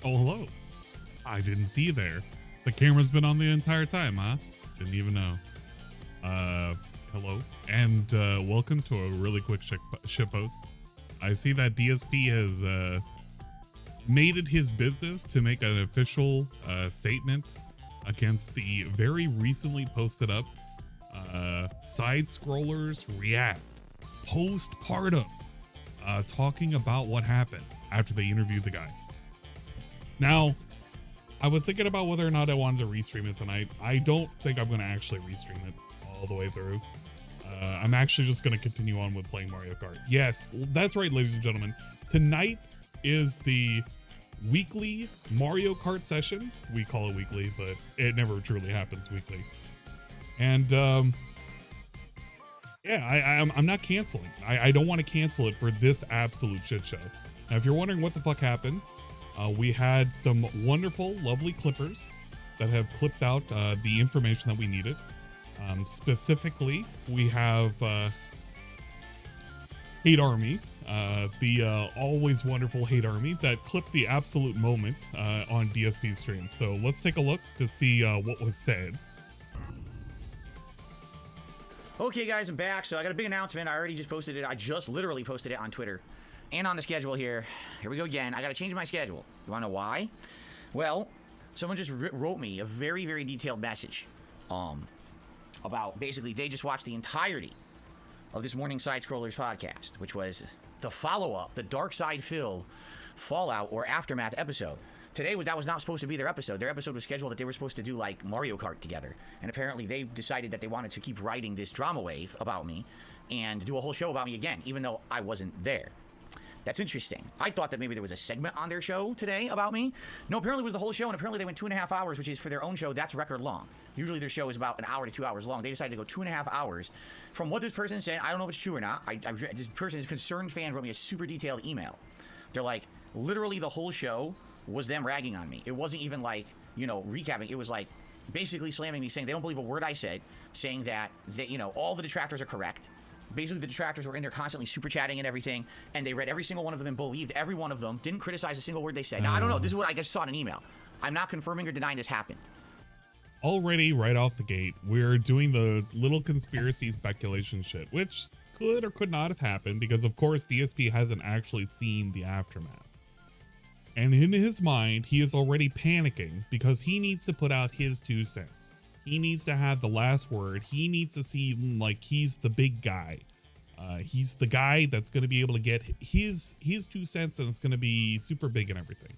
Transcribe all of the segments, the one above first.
Oh, hello. I didn't see you there. The camera's been on the entire time, huh? Didn't even know. Hello. And welcome to a really quick shitpost. I see that DSP has made it his business to make an official statement against the very recently posted up Side Scrollers React postpartum, talking about what happened after they interviewed the guy. Now, I was thinking about whether or not I wanted to restream it tonight. I don't think I'm going to actually restream it all the way through. I'm actually just going to continue on with playing Mario Kart. Yes, that's right, ladies and gentlemen. Tonight is the weekly Mario Kart session. We call it weekly, but it never truly happens weekly. And yeah, I'm not canceling. I don't want to cancel it for this absolute shit show. Now, if you're wondering what the fuck happened, we had some wonderful, lovely clippers that have clipped out the information that we needed. Specifically, we have Hate Army, the always wonderful Hate Army that clipped the absolute moment on DSP stream. So let's take a look to see what was said. Okay, guys, I'm back. So I got a big announcement. I already just posted it. I just literally posted it on Twitter and on the schedule here. Here we go again. I got to change my schedule. You want to know why? Well, someone just wrote me a very, very detailed message about basically they just watched the entirety of this morning Side Scrollers podcast, which was the follow-up, the Dark Side Phil Fallout or Aftermath episode. Today, that was not supposed to be their episode. Their episode was scheduled that they were supposed to do, like, Mario Kart together. And apparently they decided that they wanted to keep riding this drama wave about me and do a whole show about me again, even though I wasn't there. That's interesting. I thought that maybe there was a segment on their show today about me. No, apparently it was the whole show, and apparently they went 2.5 hours, which is, for their own show, that's record long. Usually their show is about an hour to 2 hours long. They decided to go 2.5 hours. From what this person said, I don't know if it's true or not. This person, this concerned fan, wrote me a super detailed email. They're like, literally the whole show was them ragging on me. It wasn't even like, you know, recapping. It was like basically slamming me, saying they don't believe a word I said, saying that they, you know, all the detractors are correct. Basically, the detractors were in there constantly super chatting and everything, and they read every single one of them and believed every one of them, didn't criticize a single word they said. Now, I don't know. This is what I just saw in an email. I'm not confirming or denying this happened. Already, right off the gate, we're doing the little conspiracy speculation shit, which could or could not have happened because, of course, DSP hasn't actually seen the aftermath. And in his mind, he is already panicking because he needs to put out his 2 cents. He needs to have the last word. He needs to seem like he's the big guy. He's the guy that's going to be able to get his 2 cents, and it's going to be super big and everything.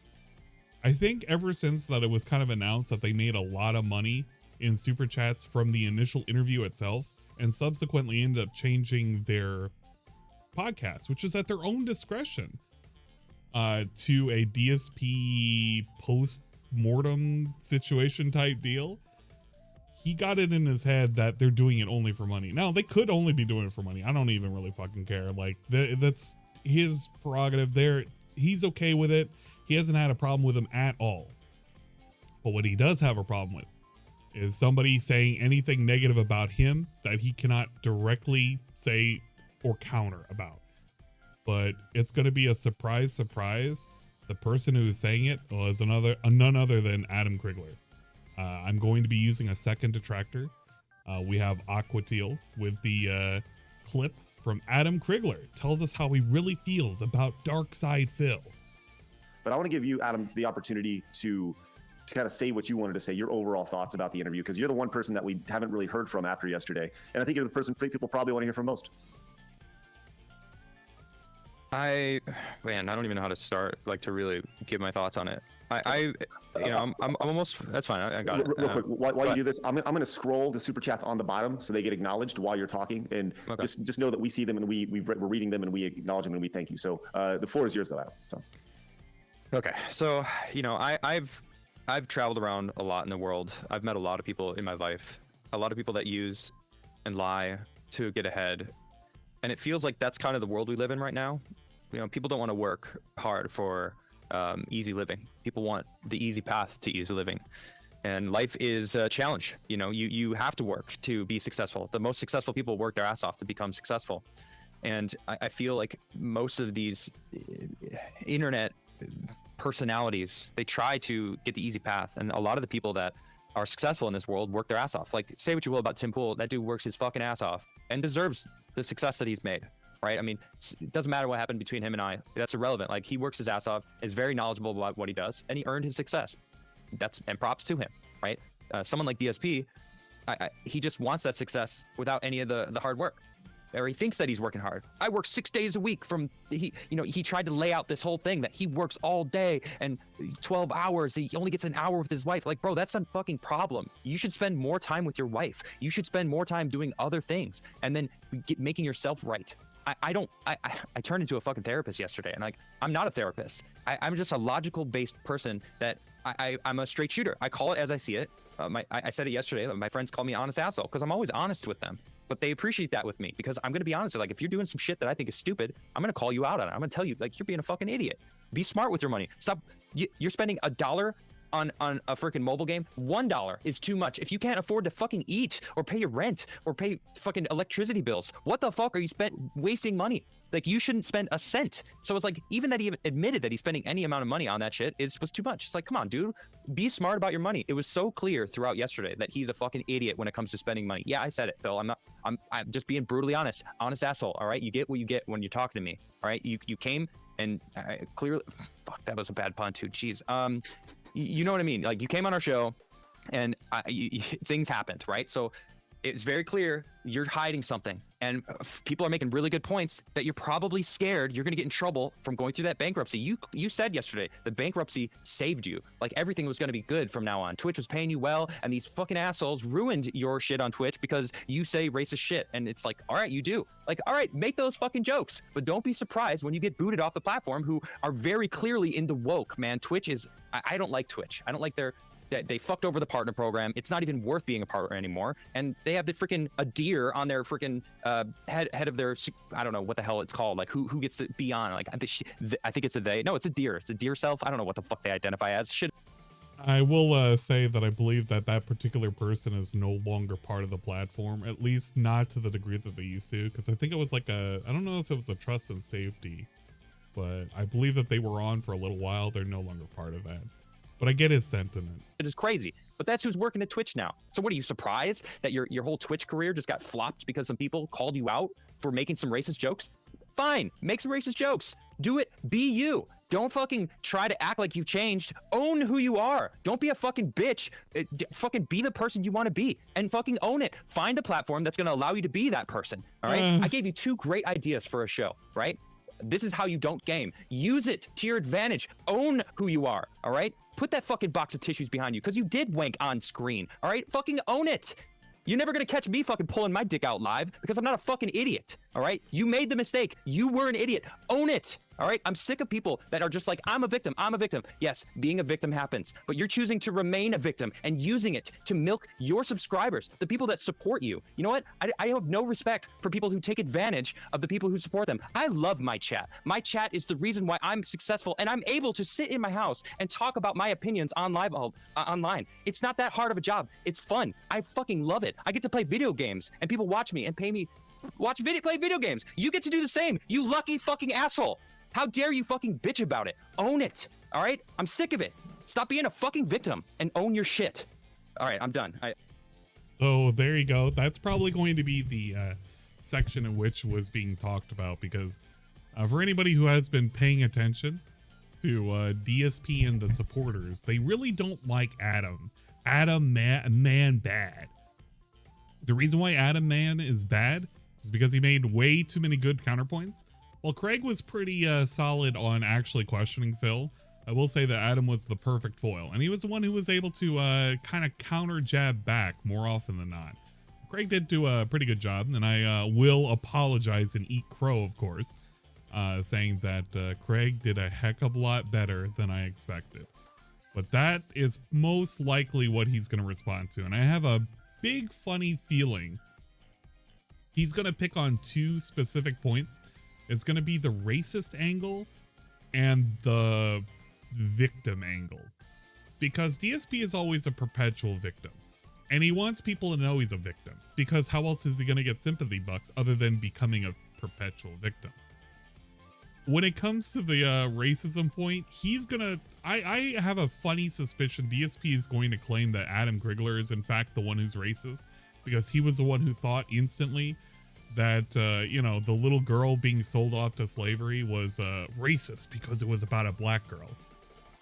I think ever since that it was kind of announced that they made a lot of money in super chats from the initial interview itself, and subsequently ended up changing their podcast, which is at their own discretion, to a DSP post-mortem situation type deal. He got it in his head that they're doing it only for money. Now, they could only be doing it for money. I don't even really fucking care. Like, that's his prerogative there. He's okay with it. He hasn't had a problem with them at all. But what he does have a problem with is somebody saying anything negative about him that he cannot directly say or counter about. But it's going to be a surprise. The person who is saying it was none other than Adam Crigler. I'm going to be using a second detractor. We have Aqua Teal with the clip from Adam Crigler. Tells us how he really feels about Dark Side Phil. But I want to give you, Adam, the opportunity to kind of say what you wanted to say, your overall thoughts about the interview, because you're the one person that we haven't really heard from after yesterday. And I think you're the person people probably want to hear from most. Man, I don't even know how to start, like, to really give my thoughts on it. I'm almost, that's fine. I got it. Real quick, while you do this, I'm going to scroll the super chats on the bottom so they get acknowledged while you're talking, and okay. just know that we see them and we're reading them and we acknowledge them and we thank you. So the floor is yours, though, Adam. So. Okay, so I've traveled around a lot in the world. I've met a lot of people in my life, a lot of people that use and lie to get ahead, and it feels like that's kind of the world we live in right now. You know, people don't want to work hard for easy living. People want the easy path to easy living, and life is a challenge. You know, you have to work to be successful. The most successful people work their ass off to become successful, and I feel like most of these internet personalities, they try to get the easy path. And a lot of the people that are successful in this world work their ass off. Like, say what you will about Tim Pool, that dude works his fucking ass off and deserves the success that he's made, right? I mean, it doesn't matter what happened between him and I. That's irrelevant. Like, he works his ass off, is very knowledgeable about what he does, and he earned his success. And props to him, right? Someone like DSP, he just wants that success without any of the hard work. Or he thinks that he's working hard. I work 6 days a week he tried to lay out this whole thing that he works all day and 12 hours. He only gets an hour with his wife. Like, bro, that's a fucking problem. You should spend more time with your wife. You should spend more time doing other things and then making yourself right. I turned into a fucking therapist yesterday, and like, I'm not a therapist. I'm just a logical based person that I'm a straight shooter. I call it as I see it. I said it yesterday. My friends call me honest asshole because I'm always honest with them. But they appreciate that with me because I'm going to be honest. Like, if you're doing some shit that I think is stupid, I'm going to call you out on it. I'm going to tell you, like, you're being a fucking idiot. Be smart with your money. Stop. You're spending $1 on a freaking mobile game. $1 is too much. If you can't afford to fucking eat or pay your rent or pay fucking electricity bills, what the fuck are you wasting money? Like, you shouldn't spend a cent. So it's like, even that he even admitted that he's spending any amount of money on that shit was too much. It's like, come on, dude, be smart about your money. It was so clear throughout yesterday that he's a fucking idiot when it comes to spending money. Yeah, I said it, Phil. I'm just being brutally honest asshole. All right, you get what you get when you're talking to me. All right, you came and clearly, fuck, that was a bad pun too. Jeez. You know what I mean? Like, you came on our show and things happened, right? So it's very clear you're hiding something, and people are making really good points that you're probably scared you're going to get in trouble from going through that bankruptcy. You said yesterday the bankruptcy saved you. Like, everything was going to be good from now on. Twitch was paying you well, and these fucking assholes ruined your shit on Twitch because you say racist shit. And it's like, all right, you do. Like, all right, make those fucking jokes, but don't be surprised when you get booted off the platform, who are very clearly into woke, man. Twitch is, I don't like Twitch. I don't like they fucked over the partner program. It's not even worth being a partner anymore. And they have the freaking a deer on their freaking head of their, I don't know what the hell it's called. Like, who gets to be on? Like, I think it's a they. No, it's a deer. It's a deer self. I don't know what the fuck they identify as. Shit. I will say that I believe that particular person is no longer part of the platform, at least not to the degree that they used to. Because I think it was like I don't know if it was a trust and safety, but I believe that they were on for a little while. They're no longer part of that. But I get his sentiment. It is crazy. But that's who's working at Twitch now. So what, are you surprised that your whole Twitch career just got flopped because some people called you out for making some racist jokes? Fine, make some racist jokes. Do it. Be you. Don't fucking try to act like you've changed. Own who you are. Don't be a fucking bitch. Fucking be the person you want to be and fucking own it. Find a platform that's going to allow you to be that person. All right. I gave you 2 great ideas for a show, right? This is how you don't game. Use it to your advantage. Own who you are. All right. Put that fucking box of tissues behind you because you did wank on screen. All right. Fucking own it. You're never going to catch me fucking pulling my dick out live because I'm not a fucking idiot. All right. You made the mistake. You were an idiot. Own it. All right. I'm sick of people that are just like, I'm a victim. I'm a victim. Yes, being a victim happens, but you're choosing to remain a victim and using it to milk your subscribers, the people that support you. You know what? I have no respect for people who take advantage of the people who support them. I love my chat. My chat is the reason why I'm successful and I'm able to sit in my house and talk about my opinions online. It's not that hard of a job. It's fun. I fucking love it. I get to play video games and people watch me and pay me play video games. You get to do the same. You lucky fucking asshole. How dare you fucking bitch about it? Own it. All right? I'm sick of it. Stop being a fucking victim and own your shit. All right, I'm done. Oh, there you go. That's probably going to be the section in which was being talked about, because for anybody who has been paying attention to DSP and the supporters, they really don't like Adam. Adam man bad. The reason why Adam man is bad is because he made way too many good counterpoints. Well, Craig was pretty solid on actually questioning Phil. I will say that Adam was the perfect foil, and he was the one who was able to kind of counter jab back more often than not. Craig did do a pretty good job, and I will apologize and eat crow, of course, saying that Craig did a heck of a lot better than I expected. But that is most likely what he's going to respond to, and I have a big funny feeling he's going to pick on 2 specific points. It's going to be the racist angle and the victim angle, because DSP is always a perpetual victim, and he wants people to know he's a victim, because how else is he going to get sympathy bucks other than becoming a perpetual victim? when it comes to the racism point, he's gonna. I have a funny suspicion DSP is going to claim that Adam Crigler is in fact the one who's racist, because he was the one who thought instantly that you know, the little girl being sold off to slavery was racist because it was about a black girl.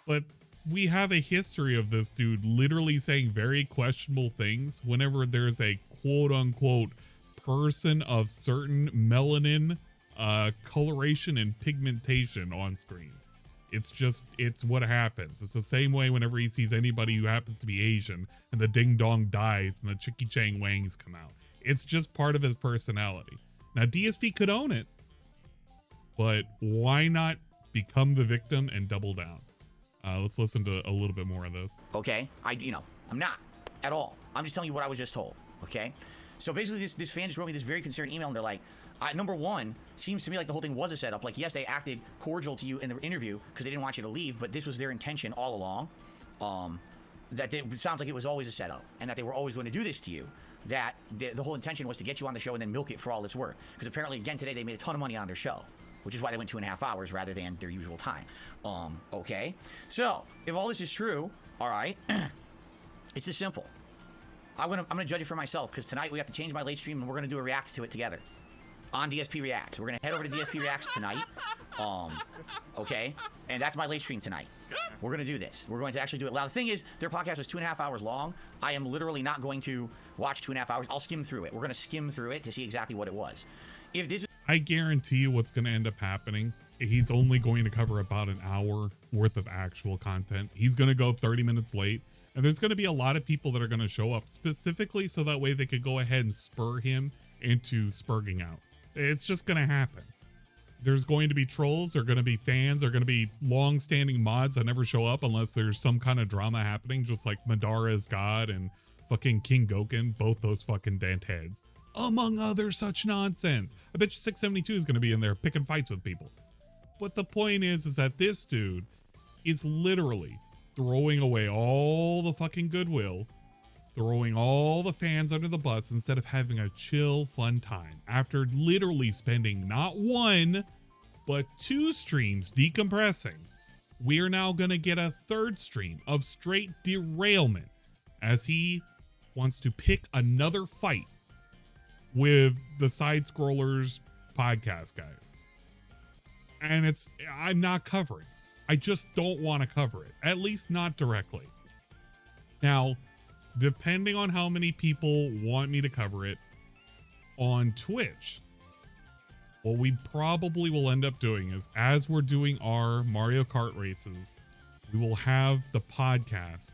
But we have a history of this dude literally saying very questionable things whenever there's a quote unquote person of certain melanin coloration and pigmentation on screen. It's what happens. It's the same way whenever he sees anybody who happens to be Asian and the ding dong dies and the chicky chang wangs come out. It's just part of his personality. Now DSP could own it, but why not become the victim and double down? Let's listen to a little bit more of this. Okay, I'm not at all. I'm just telling you what I was just told. Okay, so basically this fan just wrote me this very concerned email, and they're like, number one, seems to me like the whole thing was a setup. Like, yes, they acted cordial to you in the interview because they didn't want you to leave, but this was their intention all along. It sounds like it was always a setup, and that they were always going to do this to you. That the whole intention was to get you on the show and then milk it for all it's worth. Because apparently, again, today they made a ton of money on their show, which is why they went 2.5 hours rather than their usual time. Okay. So if all this is true, all right, it's this simple. I'm gonna judge it for myself, because tonight we have to change my late stream and we're gonna do a react to it together on DSP Reacts. We're gonna head over to DSP Reacts tonight. Okay, and that's my late stream tonight. We're gonna do this. We're going to actually do it. Now the thing is, their podcast was 2.5 hours long. I am literally not going to watch 2.5 hours. I'll skim through it. We're gonna skim through it to see exactly what it was. If this is, I guarantee you what's going to end up happening, he's only going to cover about an hour worth of actual content. He's going to go 30 minutes late, and there's going to be a lot of people that are going to show up specifically so that way they could go ahead and spur him into spurging out. It's just going to happen. There's going to be trolls, there are going to be fans, there are going to be long-standing mods that never show up unless there's some kind of drama happening, just like Madara's God and fucking King Goken, both those fucking dent heads. Among other such nonsense. I bet you 672 is going to be in there picking fights with people. But the point is that this dude is literally throwing away all the fucking goodwill, throwing all the fans under the bus instead of having a chill, fun time. After literally spending not one, but 2 streams decompressing, we're now going to get a 3rd stream of straight derailment as he wants to pick another fight with the Side Scrollers podcast guys. And I'm not covering. I just don't want to cover it, at least not directly. Now, depending on how many people want me to cover it on Twitch, what we probably will end up doing is, as we're doing our Mario Kart races, we will have the podcast,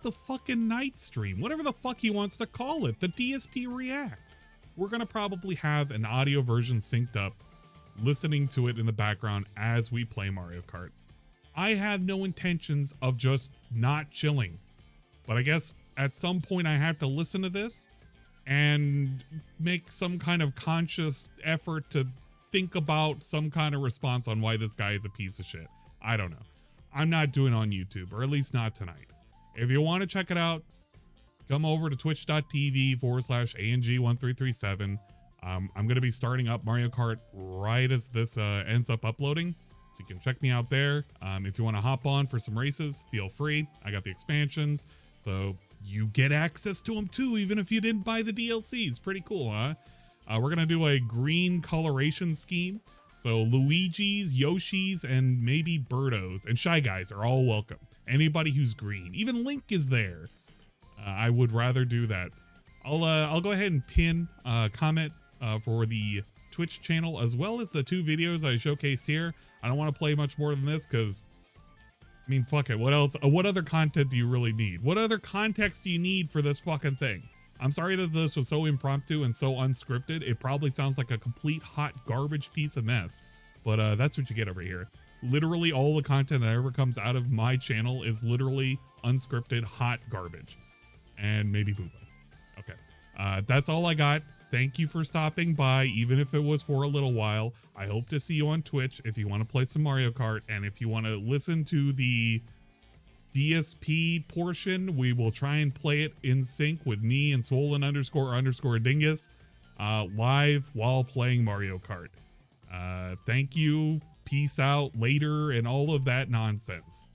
the fucking night stream, whatever the fuck he wants to call it, the DSP React. We're gonna probably have an audio version synced up, listening to it in the background as we play Mario Kart. I have no intentions of just not chilling, but I guess at some point I have to listen to this and make some kind of conscious effort to think about some kind of response on why this guy is a piece of shit. I don't know. I'm not doing it on YouTube, or at least not tonight. If you want to check it out, come over to twitch.tv/ANG1337. I'm going to be starting up Mario Kart right as this ends up uploading. So you can check me out there. If you want to hop on for some races, feel free. I got the expansions, so you get access to them too, even if you didn't buy the DLCs. Pretty cool, huh? We're going to do a green coloration scheme. So Luigi's, Yoshi's, and maybe Birdos and Shy Guys are all welcome. Anybody who's green, even Link is there. I would rather do that. I'll go ahead and pin a comment for the Twitch channel, as well as the 2 videos I showcased here. I don't want to play much more than this because, I mean, fuck it. What else? What other content do you really need? What other context do you need for this fucking thing? I'm sorry that this was so impromptu and so unscripted. It probably sounds like a complete hot garbage piece of mess, but that's what you get over here. Literally all the content that ever comes out of my channel is literally unscripted hot garbage, and maybe booba. Okay, that's all I got. Thank you for stopping by, even if it was for a little while. I hope to see you on Twitch if you want to play some Mario Kart, and if you want to listen to the DSP portion, we will try and play it in sync with me and Swollen __Dingus live while playing Mario Kart. Thank you, peace out, later, and all of that nonsense.